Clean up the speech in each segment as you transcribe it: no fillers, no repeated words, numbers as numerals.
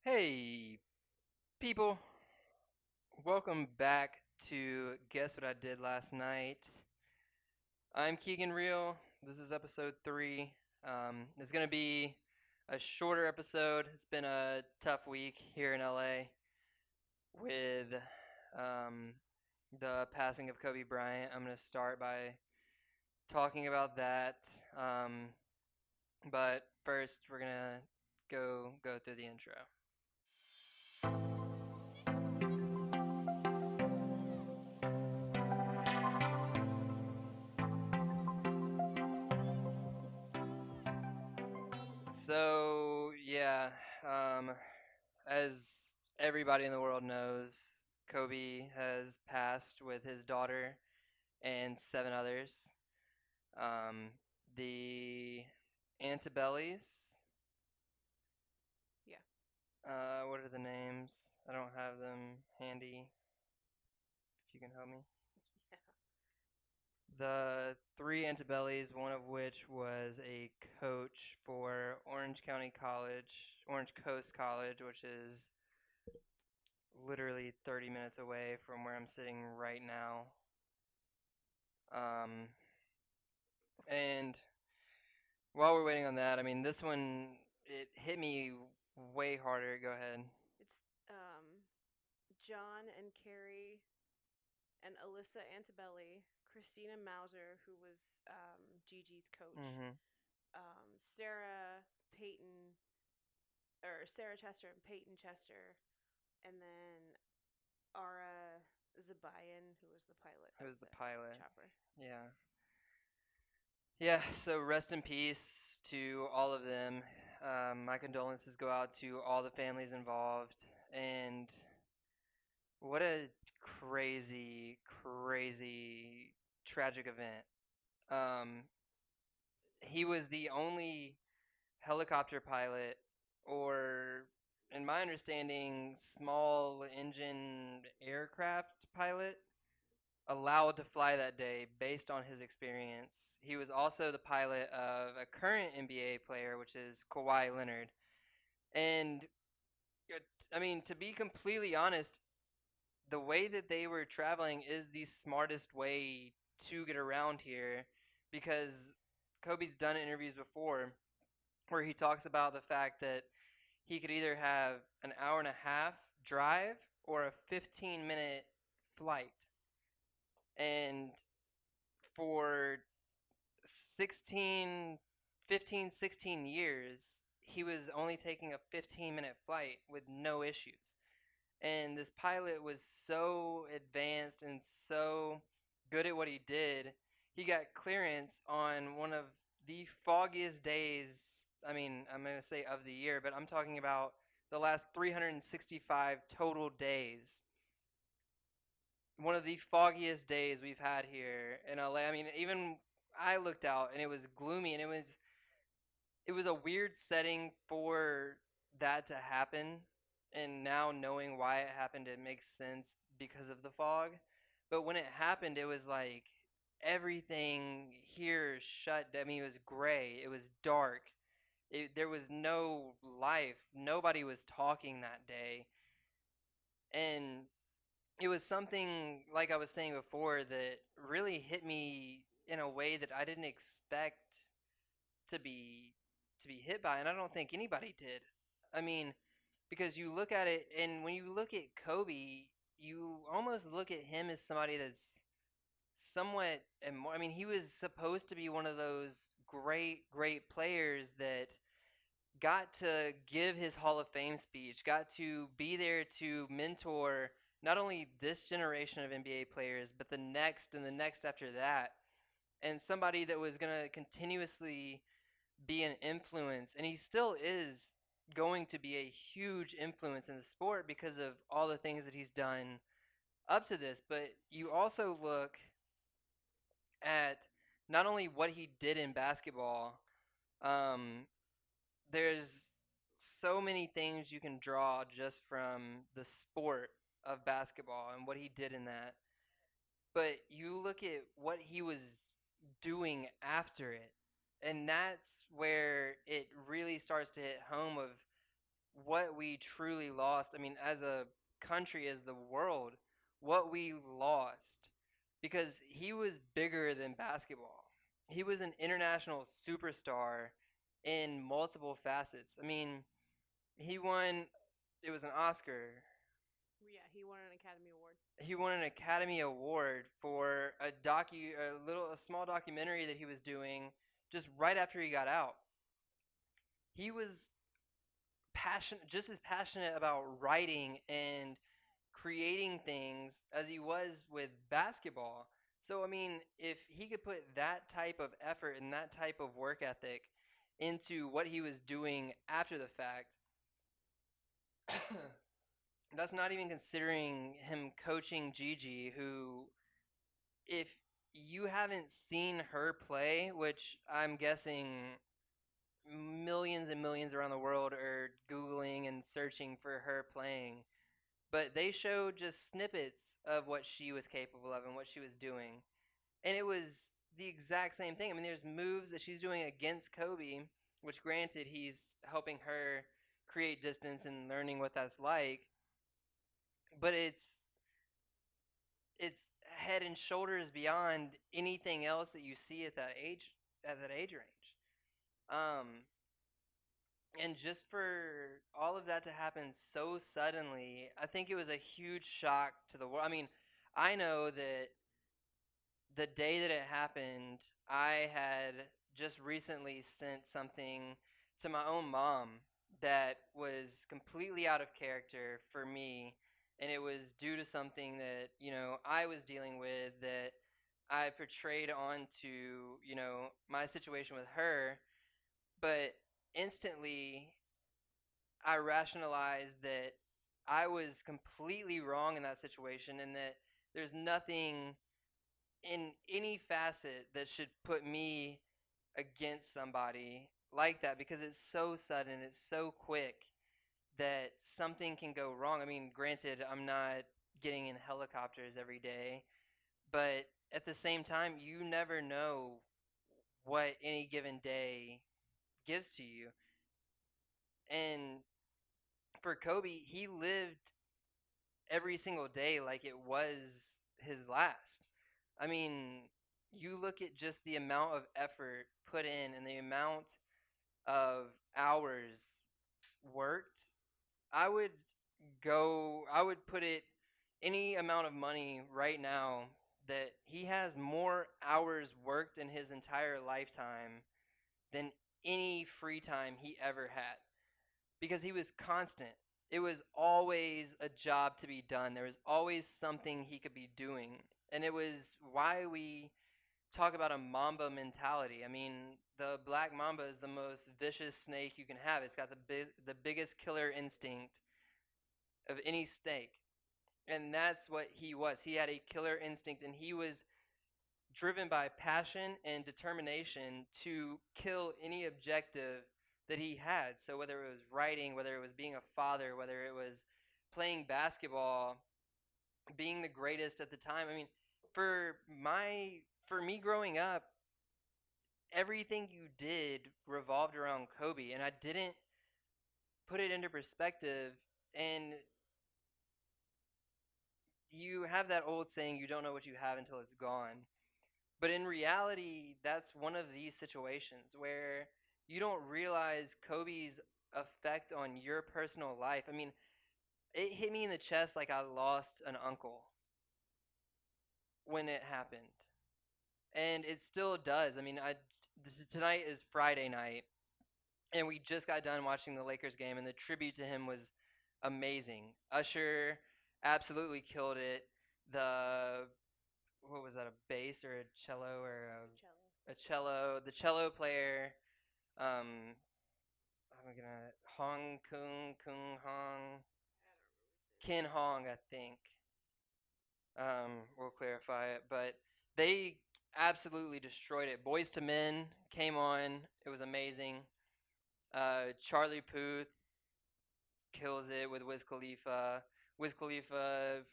Hey, people, welcome back to Guess What I Did Last Night. I'm Keegan Real. This is episode 3. It's going to be a shorter episode. It's been a tough week here in LA with um, the passing of Kobe Bryant. I'm going to start by talking about that. Um, but first, we're going to go through the intro. So yeah, um, as everybody in the world knows, Kobe has passed with his daughter and 7 others. Um, the Antebellys. Yeah. What are the names? I don't have them handy. If you can help me. Yeah. The three Antebellys, one of which was a coach for Orange County College, Orange Coast College, which is literally 30 minutes away from where I'm sitting right now. Um, and while we're waiting on that, I mean, this one, it hit me way harder. Go ahead. It's John and Carrie and Alyssa Antebelli, Christina Mauser, who was Gigi's coach, Mm-hmm. Sarah Peyton, or Sarah Chester and Peyton Chester, and then Ara Zabayan, who was the pilot It of was the the pilot. chopper. Yeah. Yeah, so rest in peace to all of them. My condolences go out to all the families involved. And what a crazy, crazy, tragic event. Um, he was the only helicopter pilot, or, in my understanding, small engine aircraft pilot allowed to fly that day based on his experience. He was also the pilot of a current NBA player, which is Kawhi Leonard. And I mean, to be completely honest, the way that they were traveling is the smartest way to get around here because Kobe's done interviews before where he talks about the fact that he could either have an hour and a half drive or a 15-minute flight. And for 16, 15, 16 years, he was only taking a 15-minute flight with no issues. And this pilot was so advanced and so good at what he did. He got clearance on one of the foggiest days. I mean, I'm going to say of the year, but I'm talking about the last 365 total days. One of the foggiest days we've had here in LA. I mean, even I looked out and it was gloomy and it was a weird setting for that to happen. And now knowing why it happened, it makes sense because of the fog. But when it happened, it was like everything here shut. I mean, it was gray. It was dark. There was no life. Nobody was talking that day. And it was something, like I was saying before, that really hit me in a way that I didn't expect to be to be hit by, and I don't think anybody did. I mean, because you look at it, and when you look at Kobe, you almost look at him as somebody that's somewhat and more. I mean, he was supposed to be one of those great players that got to give his Hall of Fame speech, got to be there to mentor not only this generation of NBA players, but the next and the next after that, and somebody that was going to continuously be an influence, and he still is going to be a huge influence in the sport because of all the things that he's done up to this. But you also look at not only what he did in basketball, um, there's so many things you can draw just from the sport of basketball and what he did in that. But you look at what he was doing after it, and that's where it really starts to hit home of what we truly lost. I mean, as a country, as the world, what we lost because he was bigger than basketball. He was an international superstar in multiple facets. I mean, he won, it was an Oscar. Yeah, he won an Academy Award. He won an Academy Award for a small documentary that he was doing just right after he got out. He was passionate, just as passionate about writing and creating things as he was with basketball. So, I mean, if he could put that type of effort and that type of work ethic into what he was doing after the fact, that's not even considering him coaching Gigi, who, if you haven't seen her play, which I'm guessing millions and millions around the world are Googling and searching for her playing, but they showed just snippets of what she was capable of and what she was doing. And it was the exact same thing. I mean, there's moves that she's doing against Kobe, which granted he's helping her create distance and learning what that's like, but it's head and shoulders beyond anything else that you see at that age range. Um, and just for all of that to happen so suddenly, I think it was a huge shock to the world. I mean, I know that the day that it happened, I had just recently sent something to my own mom that was completely out of character for me. And it was due to something that, I was dealing with that I portrayed onto, my situation with her. But instantly, I rationalized that I was completely wrong in that situation and that there's nothing in any facet that should put me against somebody like that because it's so sudden, it's so quick that something can go wrong. I mean, granted, I'm not getting in helicopters every day, but at the same time, you never know what any given day gives to you. And for Kobe, he lived every single day like it was his last. I mean, you look at just the amount of effort put in and the amount of hours worked. I would I would put it any amount of money right now that he has more hours worked in his entire lifetime than any free time he ever had because he was constant. It was always a job to be done. There was always something he could be doing. And it was why we talk about a mamba mentality. I mean, the black mamba is the most vicious snake you can have. It's got the biggest killer instinct of any snake. And that's what he was. He had a killer instinct and he was driven by passion and determination to kill any objective that he had. So whether it was writing, whether it was being a father, whether it was playing basketball, being the greatest at the time. I mean, for me growing up, everything you did revolved around Kobe, and I didn't put it into perspective. And you have that old saying, you don't know what you have until it's gone. But in reality, that's one of these situations where you don't realize Kobe's effect on your personal life. I mean, it hit me in the chest like I lost an uncle when it happened. And it still does. I mean, tonight is Friday night, and we just got done watching the Lakers game, and the tribute to him was amazing. Usher absolutely killed it. The what was that, a bass or a cello or Cello. a cello? The cello player, I'm gonna Hong Kung Hong Ken Hong, I think. We'll clarify it, but they absolutely destroyed it. Boys to Men came on; it was amazing. Charlie Puth kills it with Wiz Khalifa. Wiz Khalifa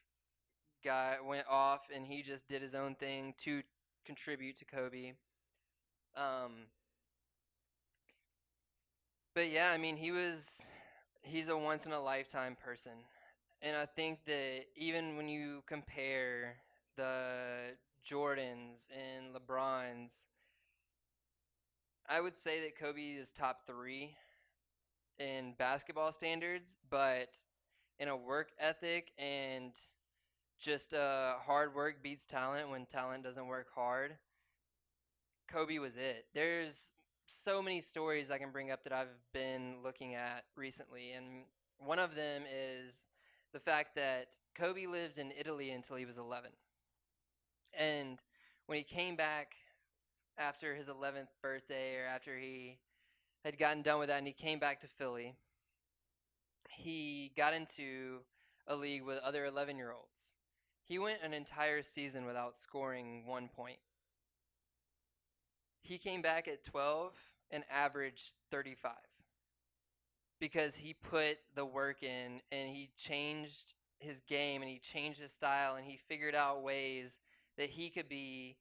guy went off and he just did his own thing to contribute to Kobe. Um, but yeah, I mean, he was he's a once in a lifetime person. And I think that even when you compare the Jordans and LeBrons, I would say that Kobe is top 3 in basketball standards, but in a work ethic and just hard work beats talent when talent doesn't work hard, Kobe was it. There's so many stories I can bring up that I've been looking at recently, and one of them is the fact that Kobe lived in Italy until he was 11. And when he came back after his 11th birthday, or after he had gotten done with that and he came back to Philly, he got into a league with other 11-year-olds. He went an entire season without scoring 1 point. He came back at 12 and averaged 35 because he put the work in and he changed his game and he changed his style and he figured out ways that he could be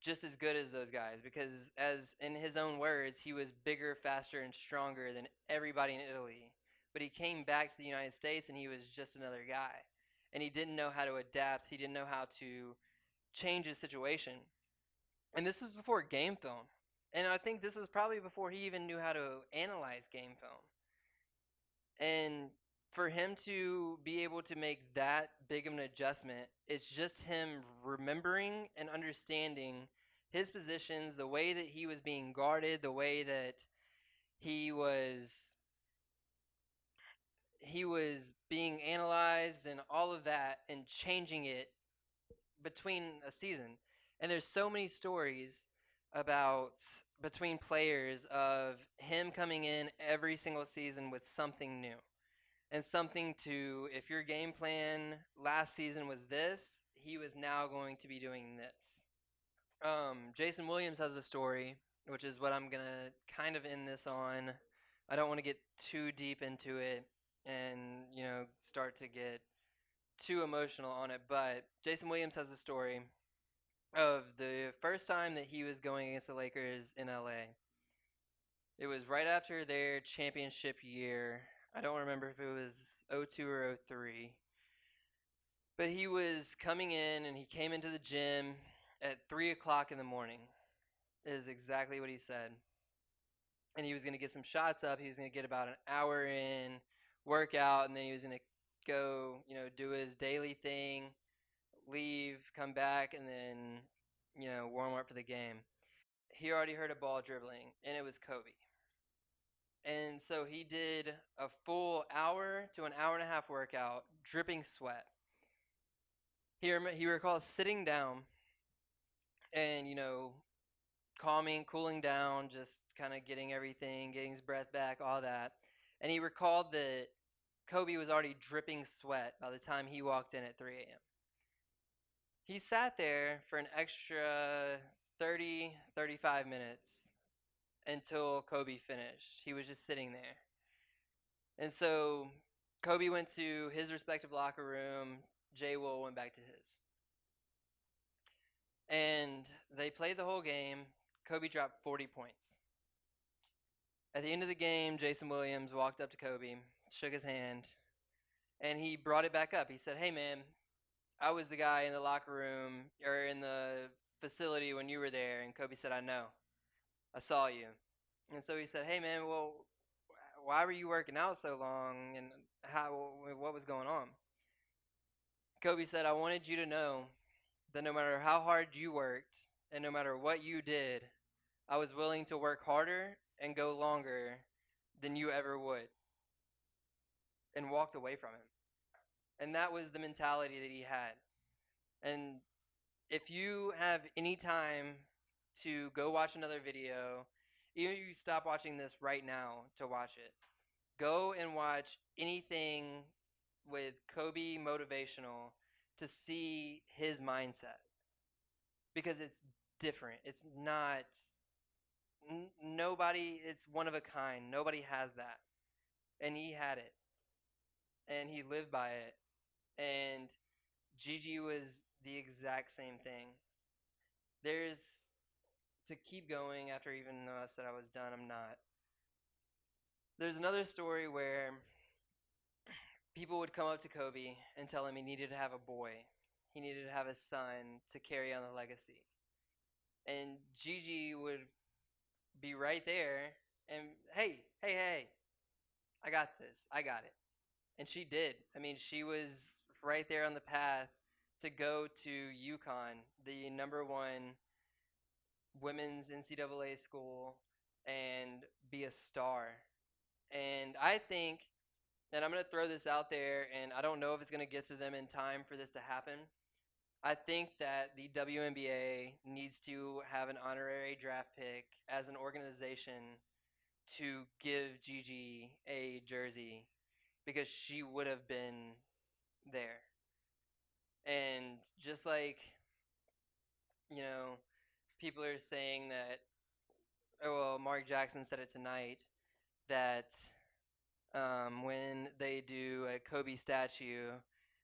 just as good as those guys, because as in his own words, he was bigger, faster, and stronger than everybody in Italy. But he came back to the United States and he was just another guy. And he didn't know how to adapt. He didn't know how to change his situation. And this was before game film. And I think this was probably before he even knew how to analyze game film. And for him to be able to make that big of an adjustment, it's just him remembering and understanding his positions, the way that he was being guarded, the way that he was being analyzed and all of that, and changing it between a season. And there's so many stories about between players of him coming in every single season with something new. And something to, if your game plan last season was this, he was now going to be doing this. Jason Williams has a story, which is what I'm going to kind of end this on. I don't want to get too deep into it and, start to get too emotional on it. But Jason Williams has a story of the first time that he was going against the Lakers in LA. It was right after their championship year. I don't remember if it was 02 or 03. But he was coming in and he came into the gym at 3 o'clock in the morning, is exactly what he said. And he was going to get some shots up. He was going to get about an hour in, workout, and then he was going to go, do his daily thing, leave, come back, and then, warm up for the game. He already heard a ball dribbling, and it was Kobe. And so he did a full hour to an hour and a half workout, dripping sweat. He recalls sitting down and, calming, cooling down, just kind of getting his breath back, all that. And he recalled that Kobe was already dripping sweat by the time he walked in at 3 a.m. He sat there for an extra 30, 35 minutes until Kobe finished. He was just sitting there. And so Kobe went to his respective locker room. Jay Will went back to his. And they played the whole game. Kobe dropped 40 points. At the end of the game, Jason Williams walked up to Kobe, shook his hand, and he brought it back up. He said, "Hey, man, I was the guy in the locker room or in the facility when you were there." And Kobe said, "I know. I saw you." And so he said, "Hey, man, well, why were you working out so long, and what was going on?" Kobe said, "I wanted you to know that no matter how hard you worked and no matter what you did, I was willing to work harder and go longer than you ever would," and walked away from him. And that was the mentality that he had. And if you have any time to go watch another video, even if you stop watching this right now to watch it, go and watch anything with Kobe motivational to see his mindset. Because it's different. It's not, nobody, it's one of a kind. Nobody has that. And he had it. And he lived by it. And Gigi was the exact same thing. There's, to keep going after, even though I said I was done, I'm not. There's another story where people would come up to Kobe and tell him he needed to have a boy. He needed to have a son to carry on the legacy. And Gigi would be right there and, hey, I got this. I got it. And she did. I mean, she was right there on the path to go to UConn, the number one women's NCAA school, and be a star. And I think, and I'm going to throw this out there, and I don't know if it's going to get to them in time for this to happen. I think that the WNBA needs to have an honorary draft pick as an organization to give Gigi a jersey because she would have been there. And just like, people are saying that, Mark Jackson said it tonight, that when they do a Kobe statue,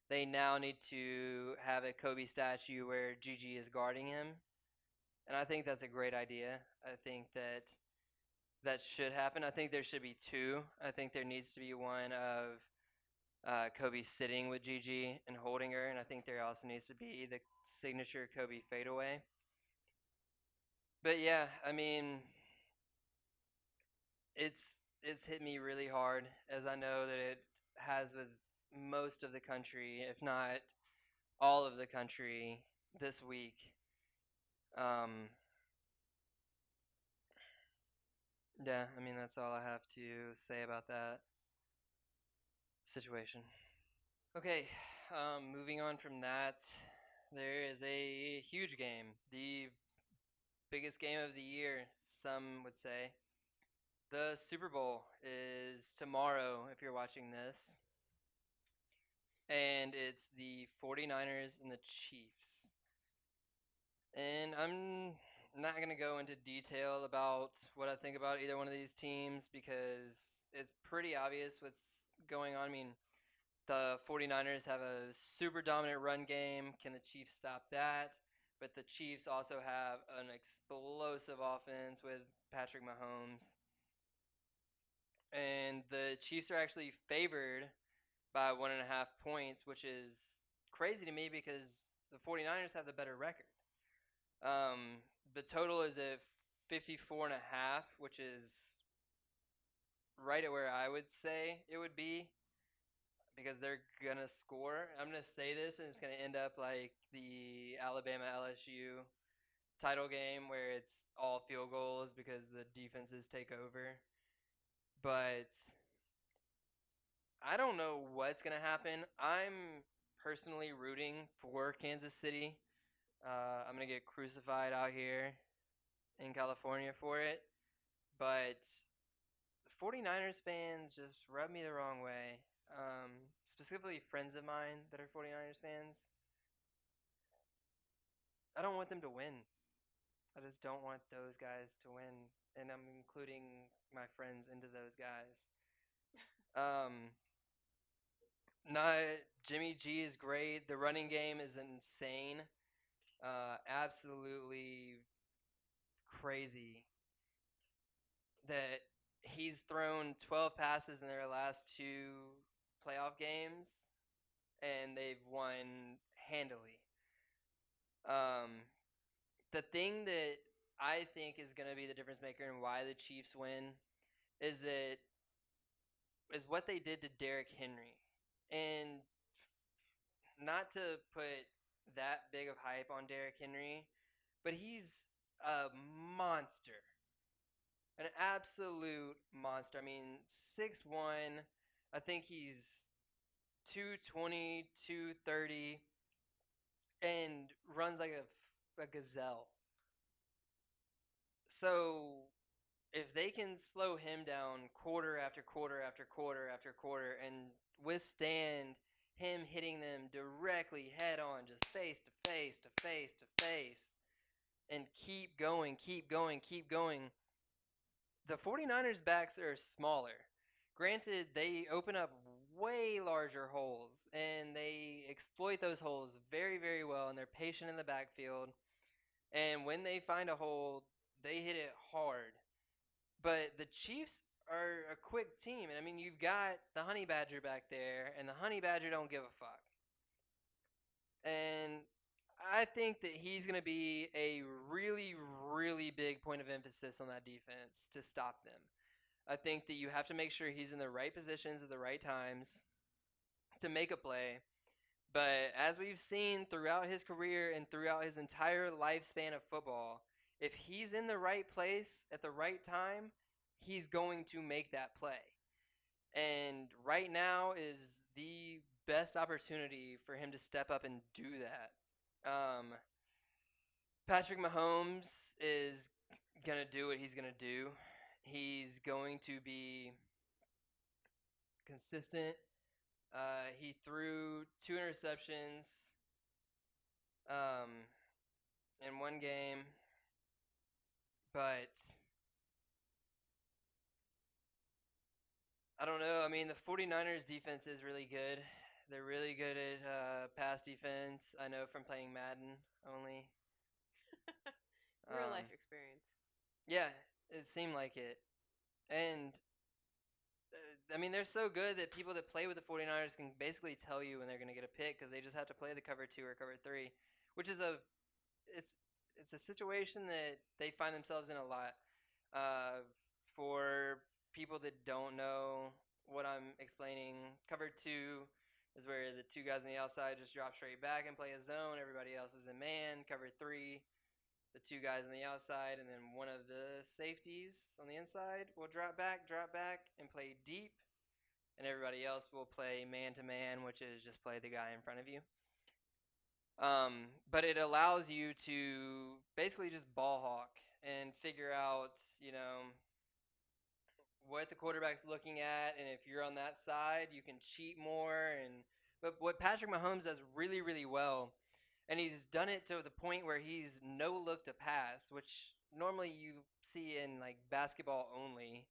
they now need to have a Kobe statue where Gigi is guarding him. And I think that's a great idea. I think that should happen. I think there should be two. I think there needs to be one of Kobe sitting with Gigi and holding her, and I think there also needs to be the signature Kobe fadeaway. But yeah, I mean, it's hit me really hard, as I know that it has with most of the country, if not all of the country, this week. Yeah, I mean, that's all I have to say about that situation. Okay, moving on from that, there is a huge game, the biggest game of the year, some would say. The Super Bowl is tomorrow if you're watching this, and it's the 49ers and the Chiefs. And I'm not going to go into detail about what I think about either one of these teams because it's pretty obvious what's going on. I mean, the 49ers have a super dominant run game. Can the Chiefs stop that? But the Chiefs also have an explosive offense with Patrick Mahomes. And the Chiefs are actually favored by 1.5 points, which is crazy to me because the 49ers have the better record. The total is at 54.5, which is right at where I would say it would be because they're going to score. I'm going to say this, and it's going to end up like the Alabama-LSU title game where it's all field goals because the defenses take over. But I don't know what's going to happen. I'm personally rooting for Kansas City. I'm going to get crucified out here in California for it. But the 49ers fans just rub me the wrong way. Specifically friends of mine that are 49ers fans. I don't want them to win. I just don't want those guys to win. And I'm including my friends into those guys. Jimmy G is great. The running game is insane. Absolutely crazy that he's thrown 12 passes in their last 2 playoff games, and they've won handily. The thing that I think is going to be the difference maker and why the Chiefs win is what they did to Derrick Henry. And not to put that big of hype on Derrick Henry, but he's a monster. An absolute monster. I mean, 6'1", I think he's 220, 230, and runs like a gazelle. So if they can slow him down quarter after quarter after quarter after quarter and withstand him hitting them directly head on, just face to face to face to face, and keep going, the 49ers backs are smaller. Granted, they open up way larger holes, and they exploit those holes very, very well, and they're patient in the backfield. And when they find a hole, they hit it hard. But the Chiefs are a quick team. And I mean, you've got the Honey Badger back there, and the Honey Badger don't give a fuck. And I think that he's going to be a really, really big point of emphasis on that defense to stop them. I think that you have to make sure he's in the right positions at the right times to make a play. But as we've seen throughout his career and throughout his entire lifespan of football, if he's in the right place at the right time, he's going to make that play. And right now is the best opportunity for him to step up and do that. Patrick Mahomes is going to do what he's going to do. He's going to be consistent. He threw 2 interceptions in one game, but I don't know. I mean, the 49ers defense is really good. They're really good at pass defense. I know from playing Madden only. Real life experience. Yeah, it seemed like it. And I mean, they're so good that people that play with the 49ers can basically tell you when they're going to get a pick because they just have to play the cover 2 or cover 3, which is it's a situation that they find themselves in a lot. For people that don't know what I'm explaining, cover 2 is where the 2 guys on the outside just drop straight back and play a zone. Everybody else is in man. Cover 3, the 2 guys on the outside, and then one of the safeties on the inside will drop back, and play deep. And everybody else will play man-to-man, which is just play the guy in front of you. But it allows you to basically just ball hawk and figure out, what the quarterback's looking at, and if you're on that side, you can cheat more. But what Patrick Mahomes does really, really well, and he's done it to the point where he's no look to pass, which normally you see in like basketball only.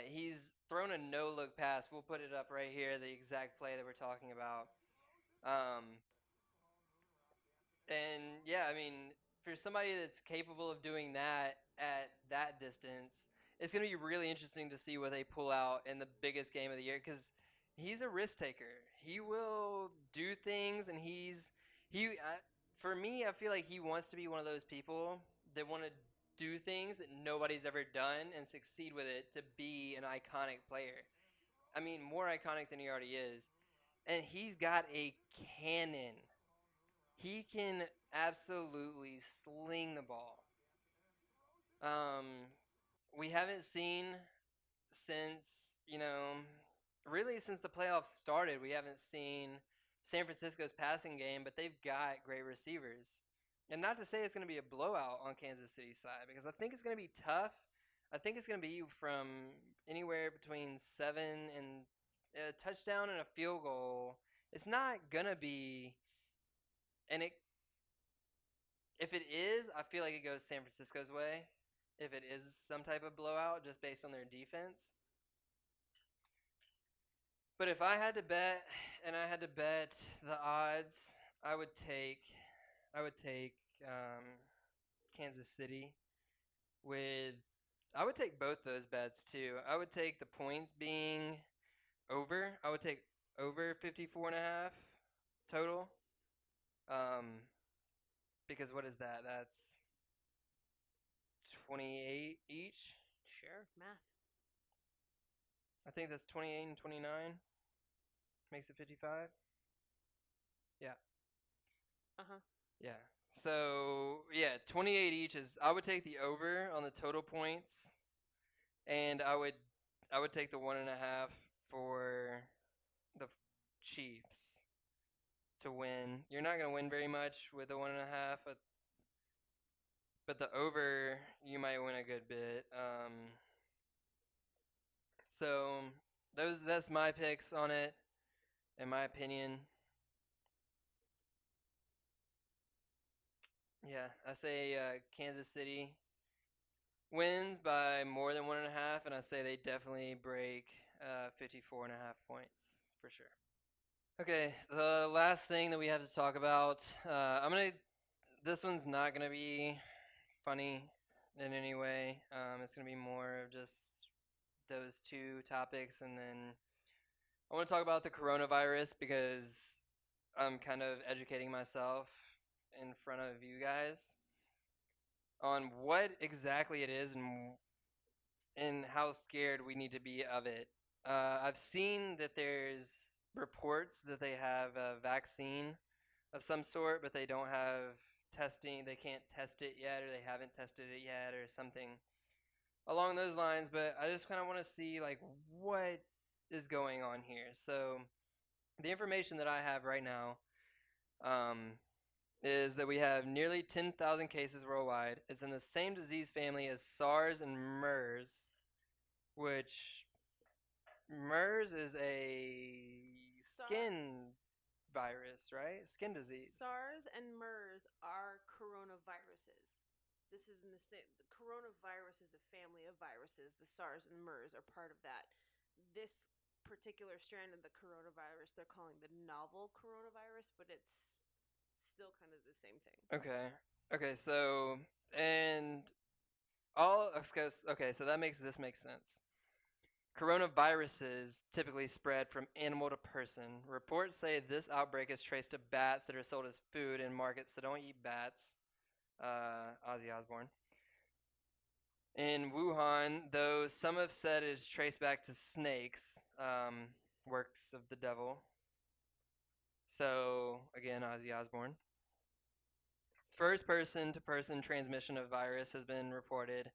He's thrown a no look pass. We'll put it up right here, the exact play that we're talking about. And yeah, I mean, for somebody that's capable of doing that at that distance, it's going to be really interesting to see what they pull out in the biggest game of the year because he's a risk taker. He will do things, and for me, I feel like he wants to be one of those people that want to do things that nobody's ever done and succeed with it to be an iconic player. I mean, more iconic than he already is. And he's got a cannon. He can absolutely sling the ball. We haven't seen since, really since the playoffs started, we haven't seen San Francisco's passing game, but they've got great receivers. And not to say it's going to be a blowout on Kansas City's side, because I think it's going to be tough. I think it's going to be from anywhere between 7 and a touchdown and a field goal. It's not going to be, if it is, I feel like it goes San Francisco's way. If it is some type of blowout, just based on their defense. But if I had to bet, and I had to bet the odds, I would take Kansas City I would take both those bets too. I would take the points being over. I would take over 54.5 total. Because what is that? That's 28 each. Sure, math. I think that's 28 and 29. Makes it 55. Yeah. Uh-huh. Yeah. So, yeah, 28 each is I would take the over on the total points, and I would take the 1.5 for the Chiefs to win. You're not going to win very much with the 1.5, but the over, you might win a good bit. So that's my picks on it, in my opinion. Yeah, I say Kansas City wins by more than 1.5, and I say they definitely break 54.5 points for sure. Okay, the last thing that we have to talk about, this one's not gonna be funny in any way. It's gonna be more of just those two topics, and then I want to talk about the coronavirus because I'm kind of educating myself in front of you guys on what exactly it is and how scared we need to be of it. I've seen that there's reports that they have a vaccine of some sort, but they don't have testing. They can't test it yet, or they haven't tested it yet, or something along those lines. But I just kind of want to see like what is going on here. So the information that I have right now um, is that we have nearly 10,000 cases worldwide. It's in the same disease family as SARS and MERS, which MERS is a skin virus, right? Skin disease. SARS and MERS are coronaviruses. This is in the same. The coronavirus is a family of viruses. The SARS and MERS are part of that. This particular strand of the coronavirus, they're calling the novel coronavirus, but it's still kind of the same thing. Okay, so and all okay, so that makes this make sense. Coronaviruses typically spread from animal to person. Reports say this outbreak is traced to bats that are sold as food in markets, so don't eat bats. Ozzy Osbourne. In Wuhan, though some have said it is traced back to snakes, works of the devil. So, again, Ozzy Osbourne. First person to person transmission of virus has been reported.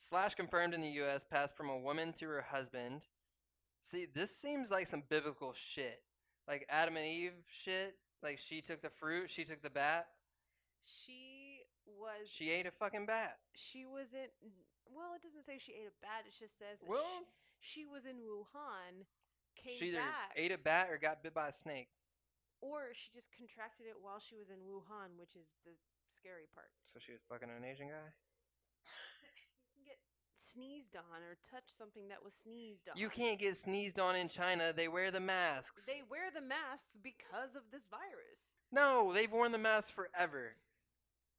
/ confirmed in the U.S. passed from a woman to her husband. See, this seems like some biblical shit. Like Adam and Eve shit. Like she took the fruit, she took the bat. She ate a fucking bat. She was in. Well, it doesn't say she ate a bat. It just says that Well, she was in Wuhan, she came either back, ate a bat or got bit by a snake. or she just contracted it while she was in Wuhan, which is the scary part. So she was fucking an Asian guy? You can get sneezed on or touch something that was sneezed on. You can't get sneezed on in China. They wear the masks. They wear the masks because of this virus. No, they've worn the masks forever.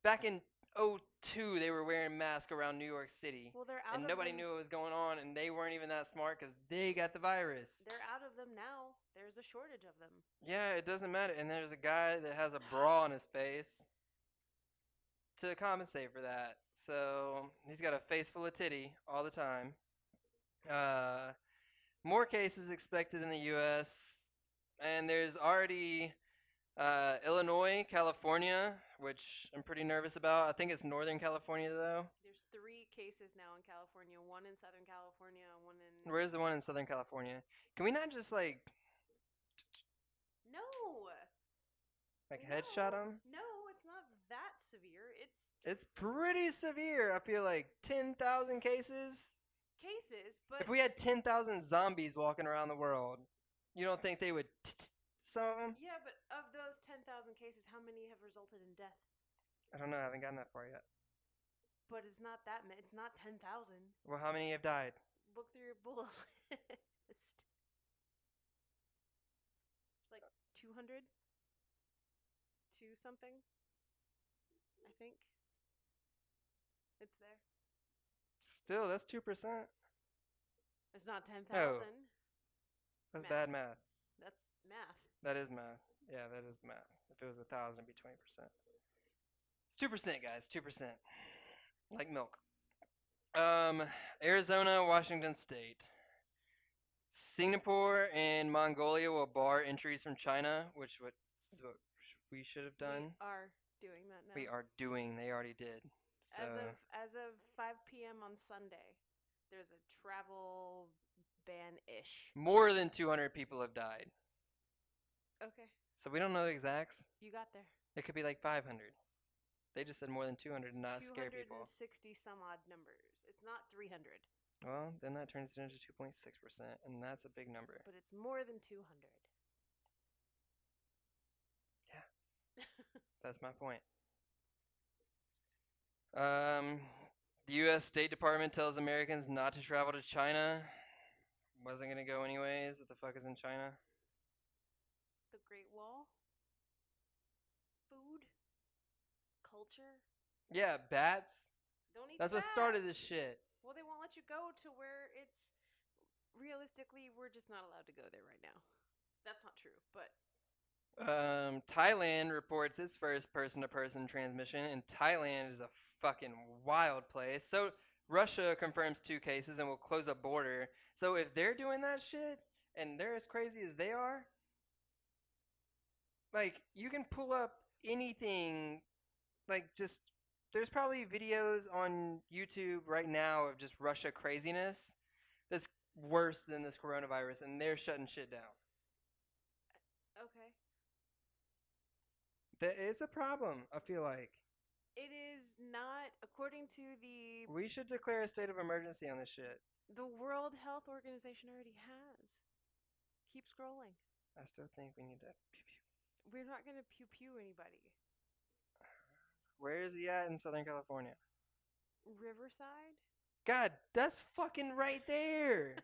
Back in 2002, they were wearing masks around New York City. Well, they're out and of nobody them. knew what was going on, and they weren't even that smart because they got the virus. They're out of them now. There's a shortage of them. Yeah, it doesn't matter. And there's a guy that has a bra on his face to compensate for that. So he's got a face full of titty all the time. More cases expected in the U.S. And there's already Illinois, California, which I'm pretty nervous about. I think it's Northern California, though. There's 3 cases now in California. 1 in Southern California, 1 in... Where's the one in Southern California? Can we not just, like... No! Headshot them? No, it's not that severe. It's pretty severe. I feel like 10,000 cases. But... If we had 10,000 zombies walking around the world, you don't think they would some of them? Yeah, but of those 10,000 cases, how many have resulted in death? I don't know. I haven't gotten that far yet. But it's not that many. It's not 10,000. Well, how many have died? Look through your bullet list. It's like 200? 2 something? I think. It's there. Still, that's 2%. It's not 10,000. No. That's Math. bad math. That's math. That is math. Yeah, that is math. If it was 1,000, it'd be 20%. It's 2%, guys. 2%. Like milk. Arizona, Washington State. Singapore and Mongolia will bar entries from China, which is what we should have done. We are doing that now. We are doing. They already did. So. As of 5 p.m. on Sunday, there's a travel ban-ish. More than 200 people have died. Okay. So we don't know the exacts. You got there. It could be like 500. They just said more than 200 to not scare people. 260 some odd numbers. It's not 300. Well, then that turns it into 2.6%, and that's a big number. But it's more than 200. Yeah. That's my point. The U.S. State Department tells Americans not to travel to China. Wasn't going to go anyways. What the fuck is in China? The Great Wall? Food? Culture? Yeah, bats. Don't eat That's bats. what started this shit. Well, they won't let you go to where it's realistically, we're just not allowed to go there right now. That's not true, but Thailand reports its first person-to-person transmission, and Thailand is a fucking wild place. So Russia confirms 2 cases and will close a border. So if they're doing that shit and they're as crazy as they are, like you can pull up anything, like just there's probably videos on YouTube right now of just Russia craziness that's worse than this coronavirus, and they're shutting shit down. okay. It's a problem, I feel like. It is not according to We should declare a state of emergency on this shit. the World Health Organization already has. Keep scrolling. I still think we need to. We're not going to pew pew anybody. Where is he at in Southern California? Riverside? God, that's fucking right there.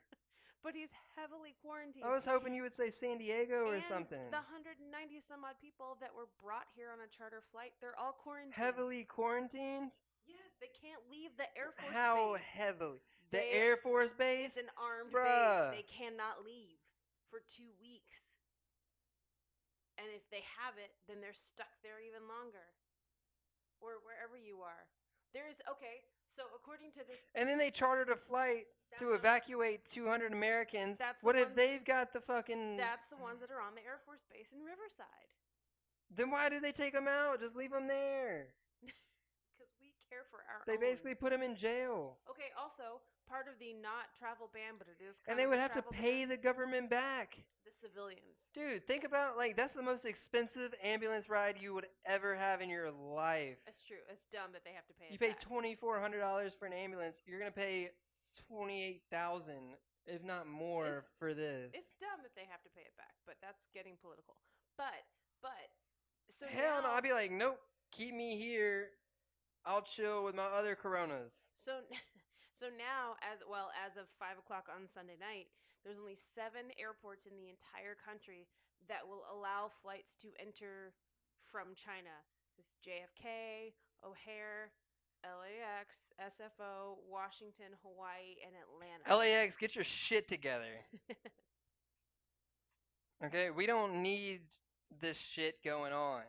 But he's heavily quarantined. I was hoping you would say San Diego or And something. The 190 some odd people that were brought here on a charter flight, they're all quarantined. Heavily quarantined? Yes, they can't leave the Air Force How base. heavily? The They- Air Force Base? It's an armed Bruh. base. They cannot leave for 2 weeks. And if they have it, then they're stuck there even longer. Or wherever you are. So according to this, And then they chartered a flight to That's- evacuate 200 Americans. That's the What if ones- they've got the fucking... that's the ones that are on the Air Force Base in Riverside. Then why did they take them out? Just leave them there. Because we care for our They own. basically put them in jail. Okay, also, part of the not travel ban, but it is And they kind would of a have to travel pay ban, the government back. the civilians. Dude, think about, like, that's the most expensive ambulance ride you would ever have in your life. That's true. It's dumb that they have to pay You it pay back. $2,400 for an ambulance. You're going to pay $28,000, if not more, It's- for this. It's dumb that they have to pay it back, but that's getting political. But, so Hell no, now, I'd be like, nope, keep me here. I'll chill with my other Coronas. So, so now, as of 5 o'clock on Sunday night, there's only 7 airports in the entire country that will allow flights to enter from China. It's JFK, O'Hare, LAX, SFO, Washington, Hawaii, and Atlanta. LAX, get your shit together. Okay, we don't need this shit going on.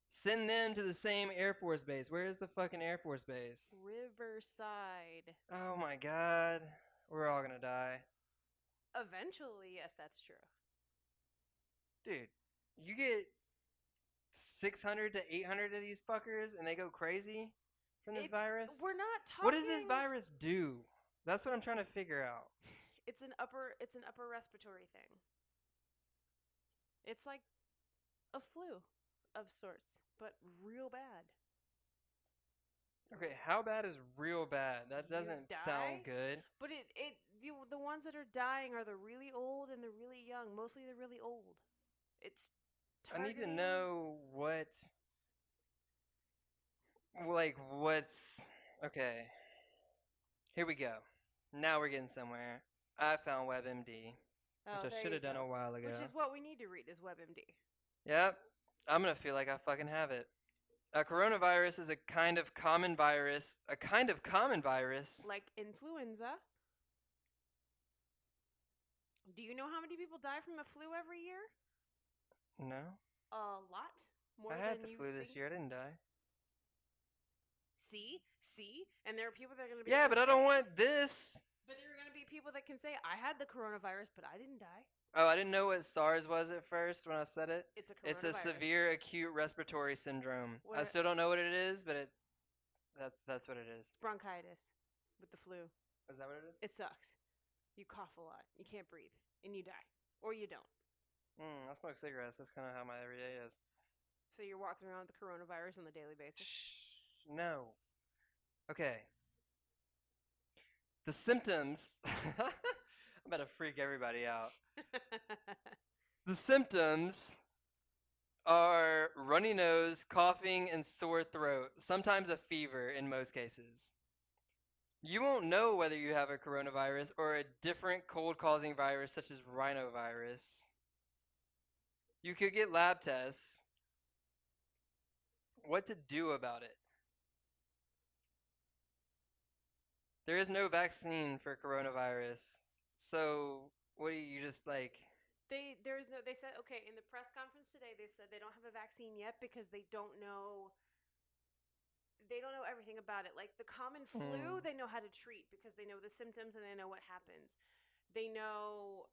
Send them to the same Air Force Base. Where is the fucking Air Force Base? Riverside. Oh my god. We're all gonna die. Eventually, yes, that's true. Dude, you get 600 to 800 of these fuckers and they go crazy from this virus? We're not talking. What does this virus do? That's what I'm trying to figure out. It's an upper respiratory thing. It's like a flu of sorts, but real bad. Okay, how bad is real bad? That You doesn't die? sound good. But the ones that are dying are the really old and the really young. Mostly the really old. It's I need to targeting- know what's okay. Here we go. Now we're getting somewhere. I found WebMD, Oh, which I there should you have done go. a while ago. Which is what we need to read is WebMD. Yep. I'm gonna feel like I fucking have it. A coronavirus is a kind of common virus. Like influenza. Do you know how many people die from the flu every year? No. A lot. More I had than the you flu this think. year. I didn't die. See? And there are people that are going to be Yeah, able but to I don't say- want this. But there are going to be people that can say, I had the coronavirus, but I didn't die. Oh, I didn't know what SARS was at first when I said it. It's a coronavirus. It's a severe acute respiratory syndrome. I What- still don't know what it is, but that's what it is. bronchitis with the flu. Is that what it is? It sucks. You cough a lot. You can't breathe. And you die. Or you don't. I smoke cigarettes. That's kind of how my everyday is. So you're walking around with the coronavirus on the daily basis. Shh, no. Okay. The symptoms. I'm about to freak everybody out. The symptoms are runny nose, coughing, and sore throat, sometimes a fever in most cases. You won't know whether you have a coronavirus or a different cold-causing virus such as rhinovirus. You could get lab tests. What to do about it? There is no vaccine for coronavirus. So what do you just like? They said, okay, in the press conference today they said they don't have a vaccine yet because they don't know everything about it. Like the common flu, Mm, they know how to treat because they know the symptoms and they know what happens. They know,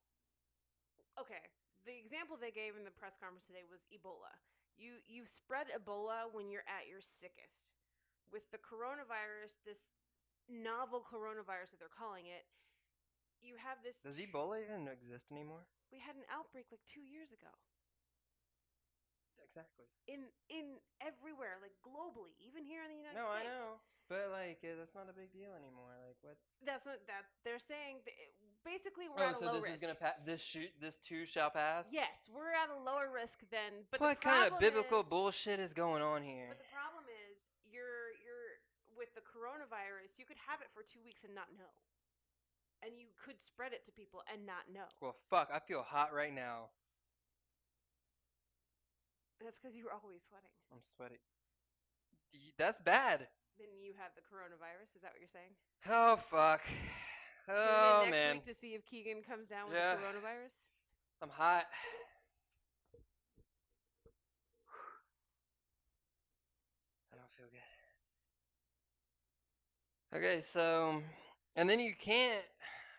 okay, the example they gave in the press conference today was Ebola. You spread Ebola when you're at your sickest. With the coronavirus, this novel coronavirus that they're calling it, you have this. does Ebola even exist anymore? We had an outbreak like 2 years ago. Exactly. In everywhere, like globally, even here in the United No, I States. know, but like that's not a big deal anymore. Like what? That's what that they're saying. Basically, we're Oh, at a so low this is risk. gonna pass. This too shall pass. Yes, we're at a lower risk than. But What the kind of problem biblical is, bullshit is going on here? but the problem is, you're with the coronavirus. You could have it for 2 weeks and not know, and you could spread it to people and not know. Well, fuck, I feel hot right now. That's because you were always sweating. I'm sweaty. That's bad. Then you have the coronavirus. Is that what you're saying? Oh fuck. Tune Oh in next man. week to see if Keegan comes down with Yeah. the coronavirus. I'm hot. I don't feel good. Okay, so and then you can't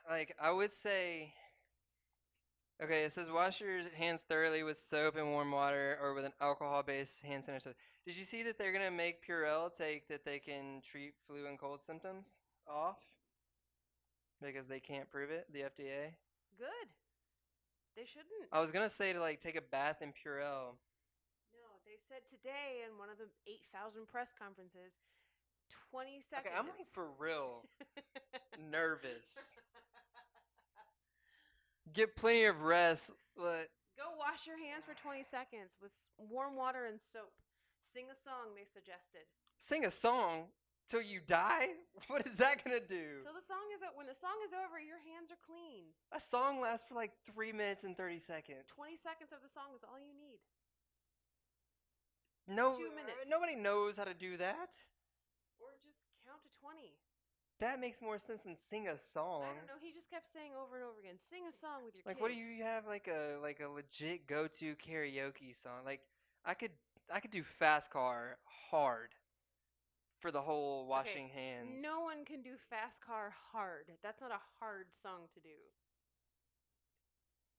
like I would say okay, it says wash your hands thoroughly with soap and warm water or with an alcohol-based hand sanitizer. Did you see that they're gonna make Purell take that they can treat flu and cold symptoms off because they can't prove it? The FDA. Good. They shouldn't. I was gonna say to like take a bath in Purell. No, they said today in one of the 8,000 press conferences, 20 seconds. Okay, I'm like for real nervous. Get plenty of rest. But Go wash your hands for 20 seconds with warm water and soap. Sing a song, they suggested. sing a song till you die? What is that gonna do? So the song is when the song is over, your hands are clean. A song lasts for like 3 minutes and 30 seconds. 20 seconds of the song is all you need. No, 2 minutes. nobody knows how to do that. Or just count to 20. That makes more sense than sing a song. I don't know. He just kept saying over and over again, sing a song with your Like, kids. what do you have like a legit go-to karaoke song? Like, I could do Fast Car hard for the whole washing hands. No one can do Fast Car hard. That's not a hard song to do.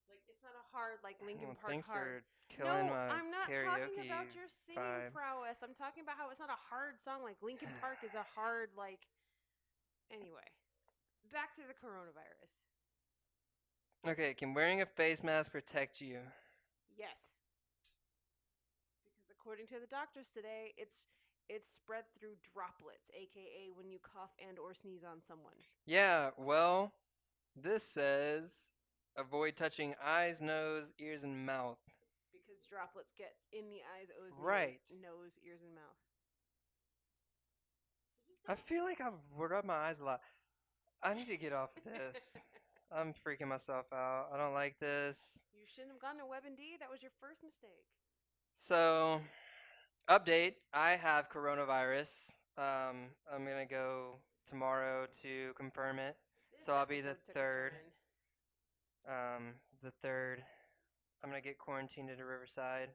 Like, it's not a hard, like Linkin Well, Park thanks hard. for killing No, my I'm not karaoke talking about your singing vibe. prowess. I'm talking about how it's not a hard song. Like Linkin Park is a hard, like. Anyway, back to the coronavirus. Okay, can wearing a face mask protect you? Yes, because according to the doctors today, it's spread through droplets, aka when you cough and or sneeze on someone. Yeah, well, this says avoid touching eyes, nose, ears, and mouth. Because droplets get in the eyes, Right. nose, ears, and mouth. I feel like I rub my eyes a lot. I need to get off of this. I'm freaking myself out. I don't like this. You shouldn't have gone to WebMD. That was your first mistake. So, update. I have coronavirus. I'm gonna go tomorrow to confirm it. This So I'll be the episode took a third. turn. The third. I'm gonna get quarantined at Riverside.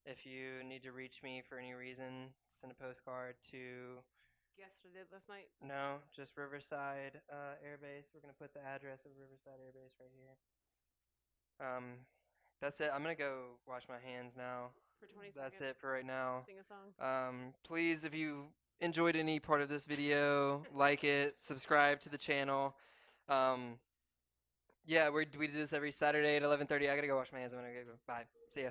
If you need to reach me for any reason, send a postcard to. Guess what I did last night? No, just Riverside Air Base. We're gonna put the address of Riverside Air Base right here. That's it. I'm gonna go wash my hands now. For 20 That's seconds. it for right now. Sing a song. Please, if you enjoyed any part of this video, like it, subscribe to the channel. Yeah, we do this every Saturday at 11:30. I gotta go wash my hands. I'm gonna go. Bye. See ya.